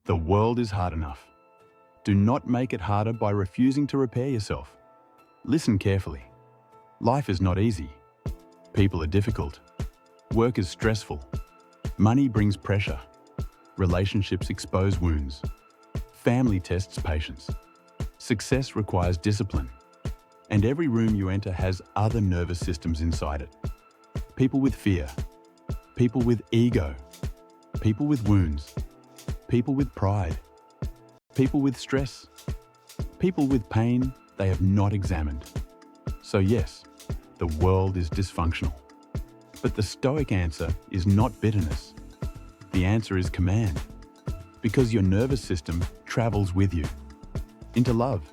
The world is hard enough. Do not make it harder by refusing to repair yourself. Listen carefully. Life is not easy. People are difficult. Work is stressful. Money brings pressure. Relationships expose wounds. Family tests patience. Success requires discipline. And every room you enter has other nervous systems inside it. People with fear. People with ego. People with wounds. People with pride. People with stress. People with pain they have not examined. So yes, the world is dysfunctional. But the Stoic answer is not bitterness. The answer is command. Because your nervous system travels with you. Into love,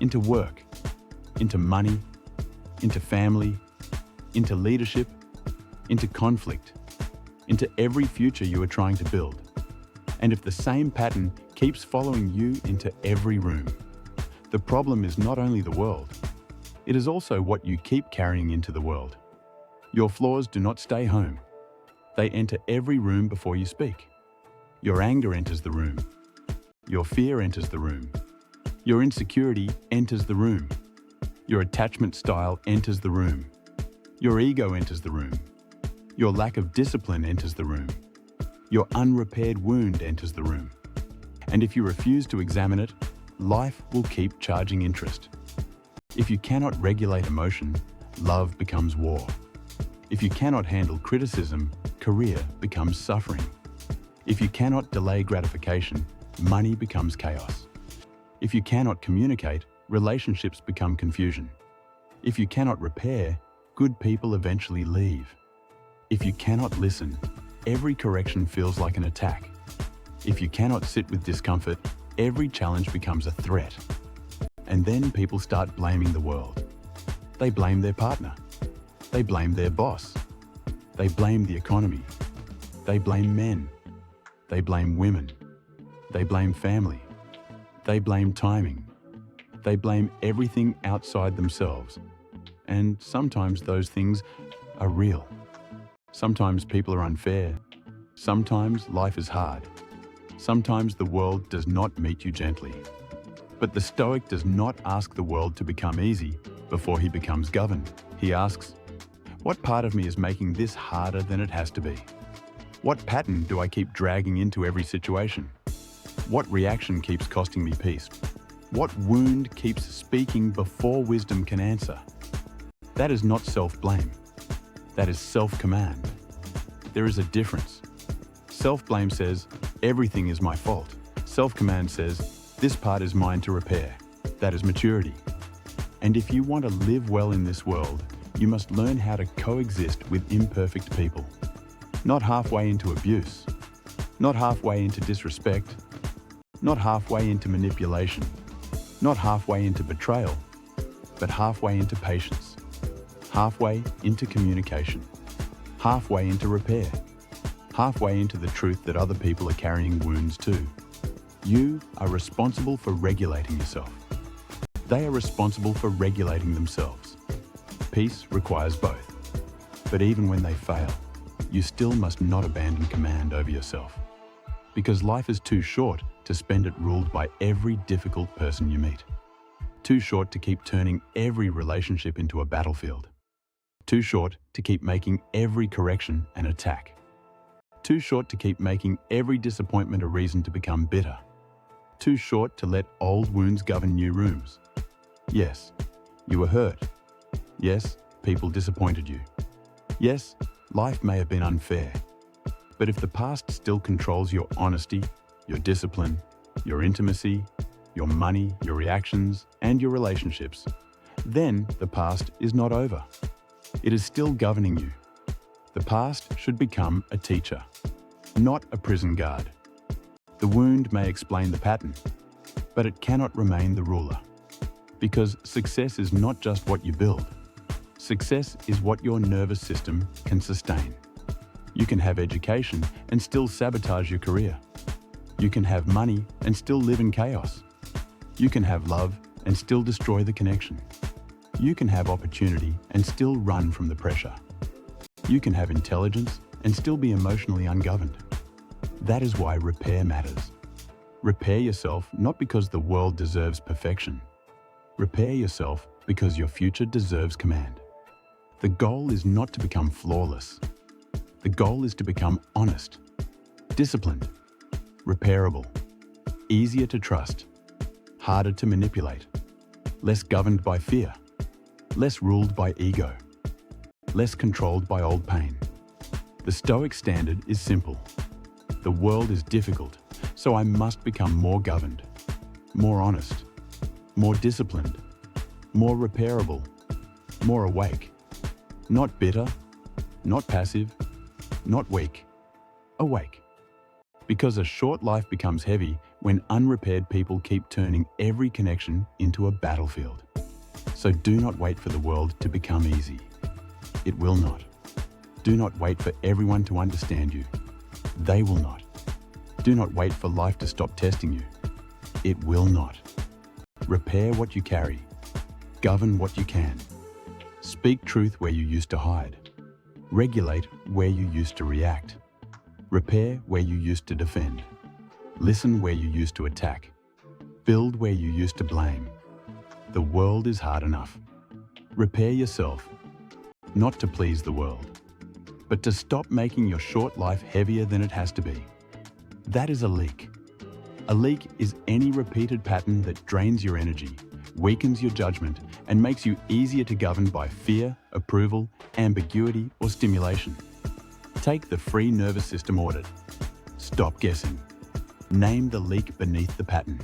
into work, into money, into family, into leadership, into conflict, into every future you are trying to build. And if the same pattern keeps following you into every room, the problem is not only the world, it is also what you keep carrying into the world. Your flaws do not stay home. They enter every room before you speak. Your anger enters the room. Your fear enters the room. Your insecurity enters the room. Your attachment style enters the room. Your ego enters the room. Your lack of discipline enters the room. Your unrepaired wound enters the room. And if you refuse to examine it, life will keep charging interest. If you cannot regulate emotion, love becomes war. If you cannot handle criticism, career becomes suffering. If you cannot delay gratification, money becomes chaos. If you cannot communicate, relationships become confusion. If you cannot repair, good people eventually leave. If you cannot listen, every correction feels like an attack. If you cannot sit with discomfort, every challenge becomes a threat. And then people start blaming the world. They blame their partner. They blame their boss. They blame the economy. They blame men. They blame women. They blame family. They blame timing. They blame everything outside themselves. And sometimes those things are real. Sometimes people are unfair. Sometimes life is hard. Sometimes the world does not meet you gently. But the Stoic does not ask the world to become easy before he becomes governed. He asks, what part of me is making this harder than it has to be? What pattern do I keep dragging into every situation? What reaction keeps costing me peace? What wound keeps speaking before wisdom can answer? That is not self-blame. That is self-command. There is a difference. Self-blame says, everything is my fault. Self-command says, this part is mine to repair. That is maturity. And if you want to live well in this world, you must learn how to coexist with imperfect people. Not halfway into abuse, not halfway into disrespect, not halfway into manipulation, not halfway into betrayal, but halfway into patience, halfway into communication, halfway into repair, halfway into the truth that other people are carrying wounds too. You are responsible for regulating yourself. They are responsible for regulating themselves. Peace requires both. But even when they fail, you still must not abandon command over yourself. Because life is too short to spend it ruled by every difficult person you meet. Too short to keep turning every relationship into a battlefield. Too short to keep making every correction an attack. Too short to keep making every disappointment a reason to become bitter. Too short to let old wounds govern new rooms. Yes, you were hurt. Yes, people disappointed you. Yes, life may have been unfair. But if the past still controls your honesty, your discipline, your intimacy, your money, your reactions, and your relationships, then the past is not over. It is still governing you. The past should become a teacher, not a prison guard. The wound may explain the pattern, but it cannot remain the ruler. Because success is not just what you build. Success is what your nervous system can sustain. You can have education and still sabotage your career. You can have money and still live in chaos. You can have love and still destroy the connection. You can have opportunity and still run from the pressure. You can have intelligence and still be emotionally ungoverned. That is why repair matters. Repair yourself not because the world deserves perfection. Repair yourself because your future deserves command. The goal is not to become flawless. The goal is to become honest, disciplined, repairable, easier to trust, harder to manipulate, less governed by fear, less ruled by ego, less controlled by old pain. The Stoic standard is simple. The world is difficult, so I must become more governed, more honest, more disciplined, more repairable, more awake. Not bitter, not passive, not weak, awake. Because a short life becomes heavy when unrepaired people keep turning every connection into a battlefield. So do not wait for the world to become easy. It will not. Do not wait for everyone to understand you. They will not. Do not wait for life to stop testing you. It will not. Repair what you carry. Govern what you can. Speak truth where you used to hide. Regulate where you used to react. Repair where you used to defend. Listen where you used to attack. Build where you used to blame. The world is hard enough. Repair yourself, not to please the world, but to stop making your short life heavier than it has to be. That is a leak. A leak is any repeated pattern that drains your energy, weakens your judgment, and makes you easier to govern by fear, approval, ambiguity, or stimulation. Take the free nervous system audit. Stop guessing. Name the leak beneath the pattern.